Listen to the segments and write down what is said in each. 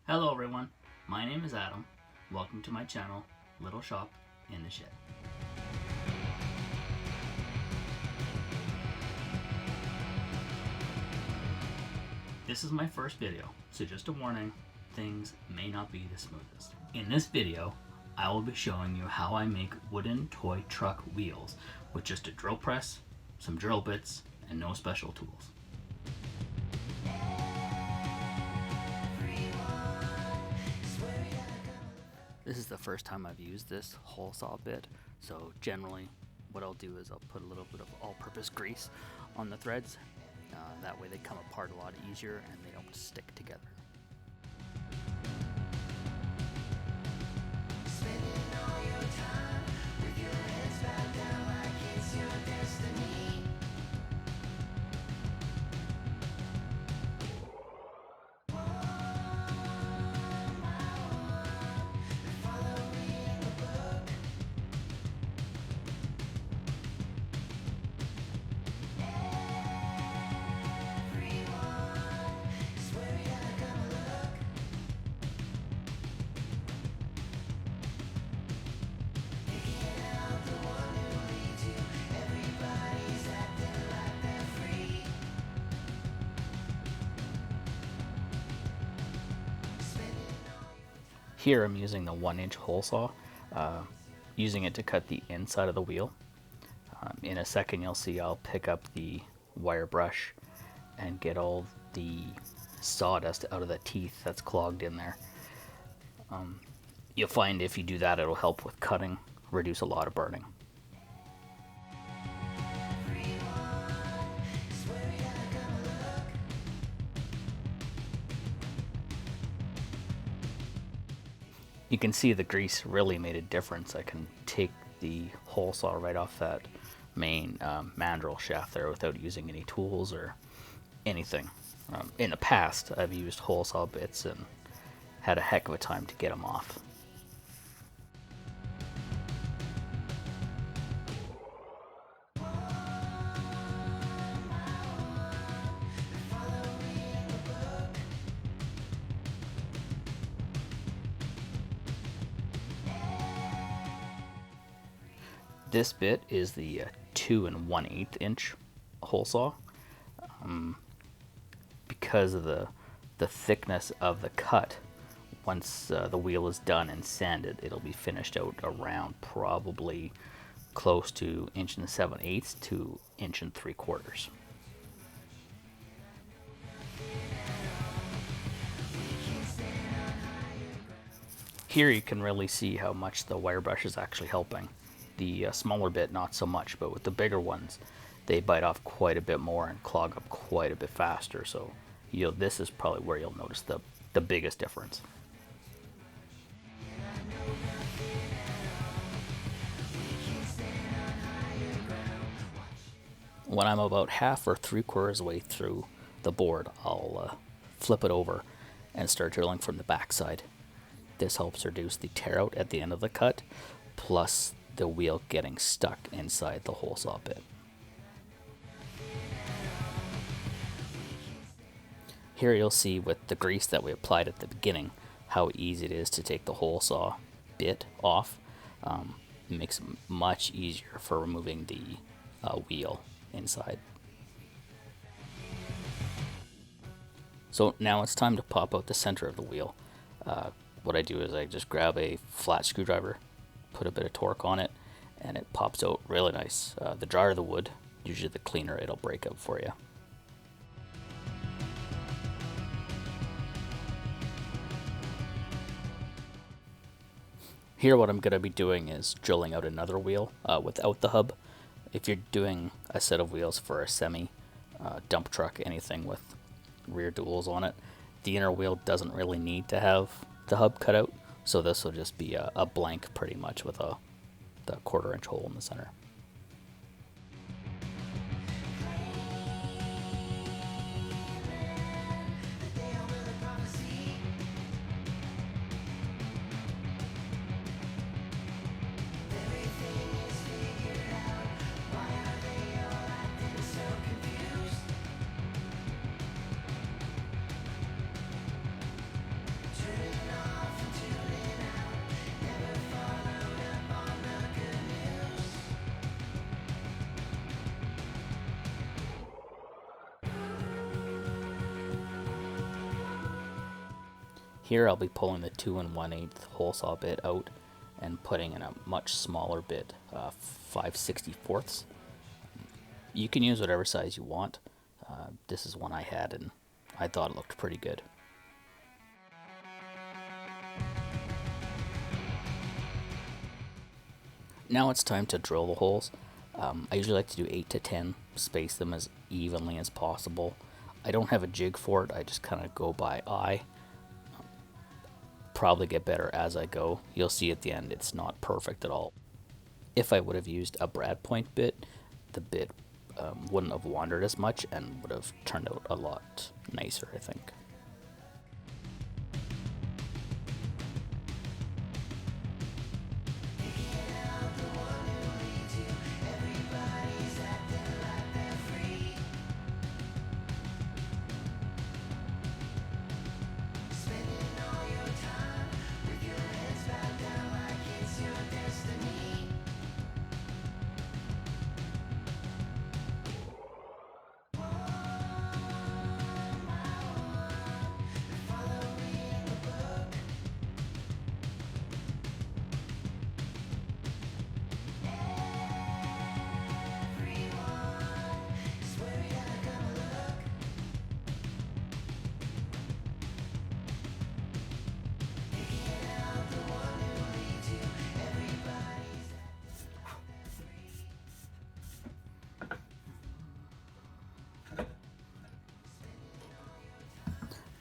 Hello everyone, my name is Adam. Welcome to my channel, Little Shop in the Shed. This is my first video, so just a warning, things may not be the smoothest. In this video, I will be showing you how I make wooden toy truck wheels with just a drill press, some drill bits, and no special tools. This is the first time I've used this hole saw bit, so generally what I'll do is I'll put a little bit of all-purpose grease on the threads. That way they come apart a lot easier and they don't stick together. Here I'm using the 1-inch hole saw, using it to cut the inside of the wheel. In a second you'll see I'll pick up the wire brush and get all the sawdust out of the teeth that's clogged in there. You'll find if you do that it'll help with cutting, reduce a lot of burning. You can see the grease really made a difference. I can take the hole saw right off that main mandrel shaft there without using any tools or anything. In the past, I've used hole saw bits and had a heck of a time to get them off. This bit is the 2 1/8 inch hole saw. Because of the thickness of the cut, once the wheel is done and sanded, it'll be finished out around probably close to 1 7/8 to 1 3/4. Here you can really see how much the wire brush is actually helping. The smaller bit not so much, but with the bigger ones they bite off quite a bit more and clog up quite a bit faster, so this is probably where you'll notice the biggest difference. When I'm about half or 3/4 way through the board, I'll flip it over and start drilling from the back side. This helps reduce the tear out at the end of the cut, plus the wheel getting stuck inside the hole saw bit. Here you'll see with the grease that we applied at the beginning how easy it is to take the hole saw bit off. It makes it much easier for removing the wheel inside. So now it's time to pop out the center of the wheel. What I do is I just grab a flat screwdriver, put a bit of torque on it, and it pops out really nice. The drier the wood, usually the cleaner it'll break out for you. Here what I'm going to be doing is drilling out another wheel without the hub. If you're doing a set of wheels for a semi, dump truck, anything with rear duals on it, the inner wheel doesn't really need to have the hub cut out. So this will just be a blank pretty much with the 1/4 inch hole in the center. Here I'll be pulling the 2 1/8 hole saw bit out and putting in a much smaller bit, 5/64. You can use whatever size you want. This is one I had and I thought it looked pretty good. Now it's time to drill the holes. I usually like to do 8 to 10, space them as evenly as possible. I don't have a jig for it, I just kind of go by eye. Probably get better as I go. You'll see at the end it's not perfect at all. If I would have used a brad point bit, the bit wouldn't have wandered as much and would have turned out a lot nicer, I think.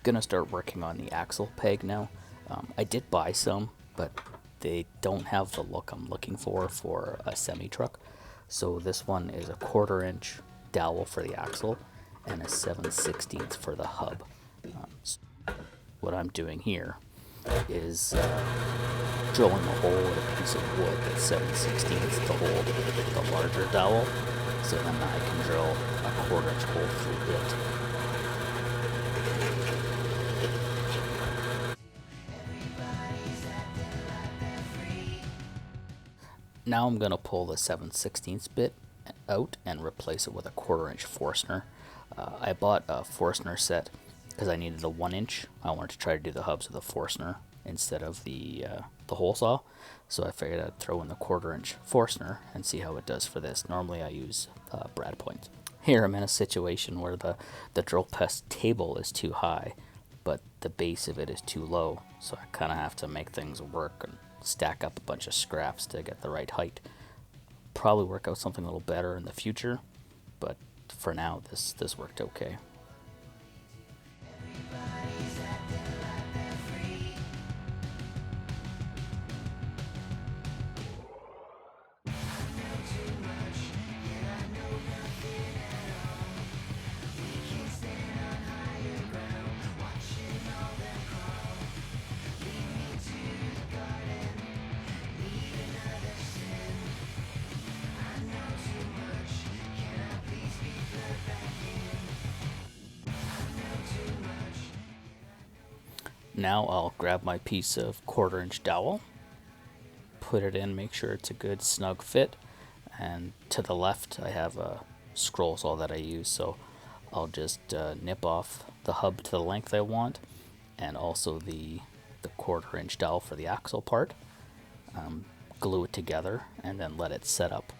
Gonna start working on the axle peg now. I did buy some, but they don't have the look I'm looking for a semi truck. So this one is a 1/4 inch dowel for the axle and a 7/16 for the hub. What I'm doing here is drilling a hole with a piece of wood that's 7/16 to hold the larger dowel, so then I can drill a 1/4 inch hole through it. Now I'm going to pull the 7/16 bit out and replace it with a 1/4 inch Forstner. I bought a Forstner set because I needed a 1 inch. I wanted to try to do the hubs with a Forstner instead of the hole saw. So I figured I'd throw in the 1/4 inch Forstner and see how it does for this. Normally I use brad point. Here I'm in a situation where the drill press table is too high, but the base of it is too low. So I kind of have to make things work and stack up a bunch of scraps to get the right height. Probably work out something a little better in the future, but for now this worked okay. Now I'll grab my piece of 1/4 inch dowel, put it in, make sure it's a good snug fit, and to the left I have a scroll saw that I use, so I'll just nip off the hub to the length I want, and also the 1/4 inch dowel for the axle part, glue it together, and then let it set up.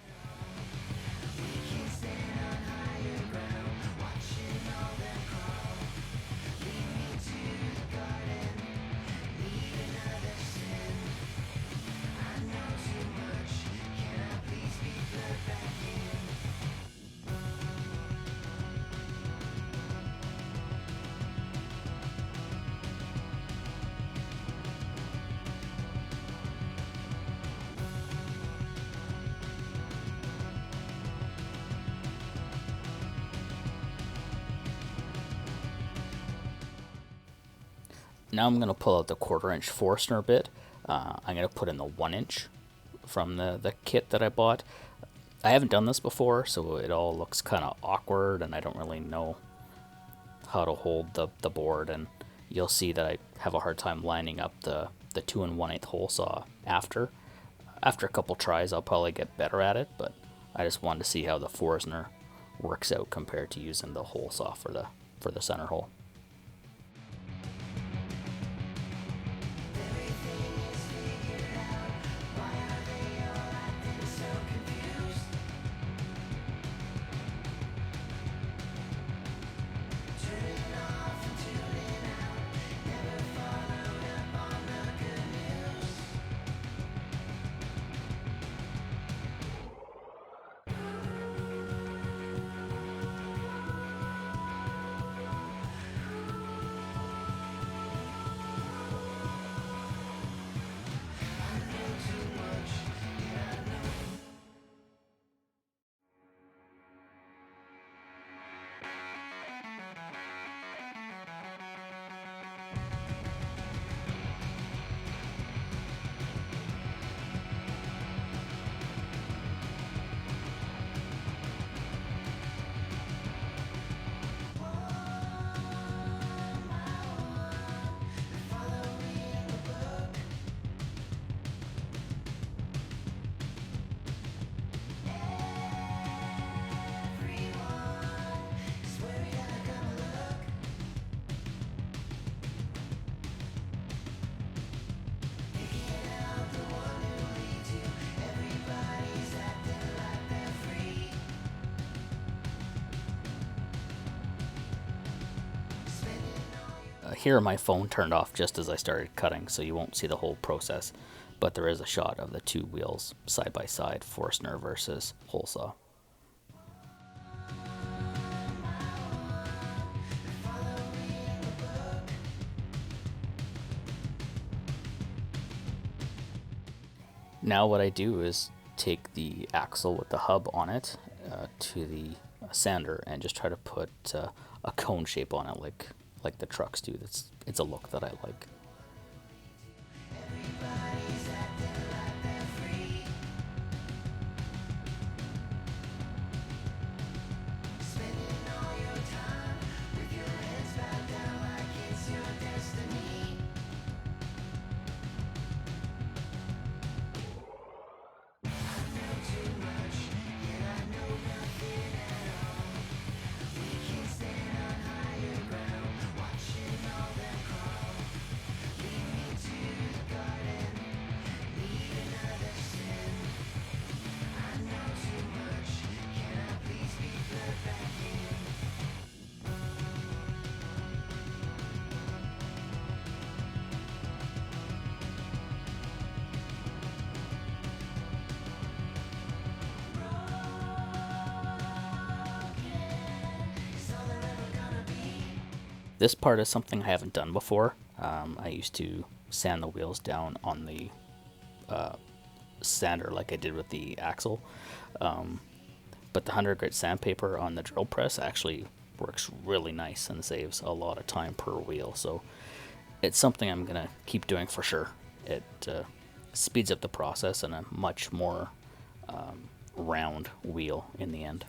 Now I'm going to pull out the 1/4 inch Forstner bit. I'm going to put in the 1 inch from the kit that I bought. I haven't done this before, so it all looks kind of awkward, and I don't really know how to hold the board, and you'll see that I have a hard time lining up the 2 1/8 hole saw after. After a couple tries, I'll probably get better at it, but I just wanted to see how the Forstner works out compared to using the hole saw for the center hole. here my phone turned off just as I started cutting, so you won't see the whole process, but there is a shot of the two wheels side by side, Forstner versus hole saw. Now what I do is take the axle with the hub on it to the sander and just try to put a cone shape on it, like the trucks do. It's a look that I like. This part is something I haven't done before. I used to sand the wheels down on the sander like I did with the axle. But the 100 grit sandpaper on the drill press actually works really nice and saves a lot of time per wheel. So it's something I'm going to keep doing for sure. It speeds up the process and a much more round wheel in the end.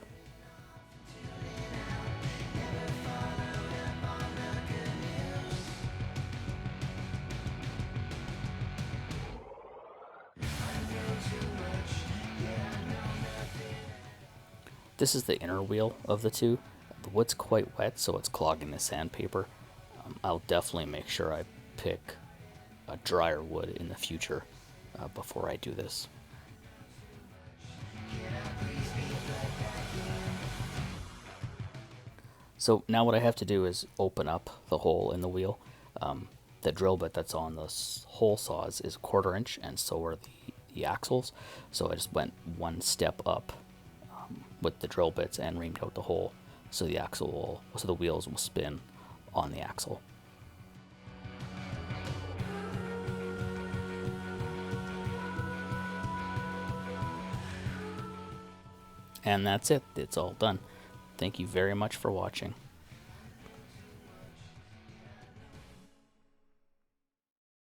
This is the inner wheel of the two. The wood's quite wet, so it's clogging the sandpaper. I'll definitely make sure I pick a drier wood in the future before I do this. So now what I have to do is open up the hole in the wheel. The drill bit that's on the hole saws is 1/4 inch, and so are the axles. So I just went one step up with the drill bits and reamed out the hole, so the wheels will spin on the axle. And that's it. It's all done. Thank you very much for watching.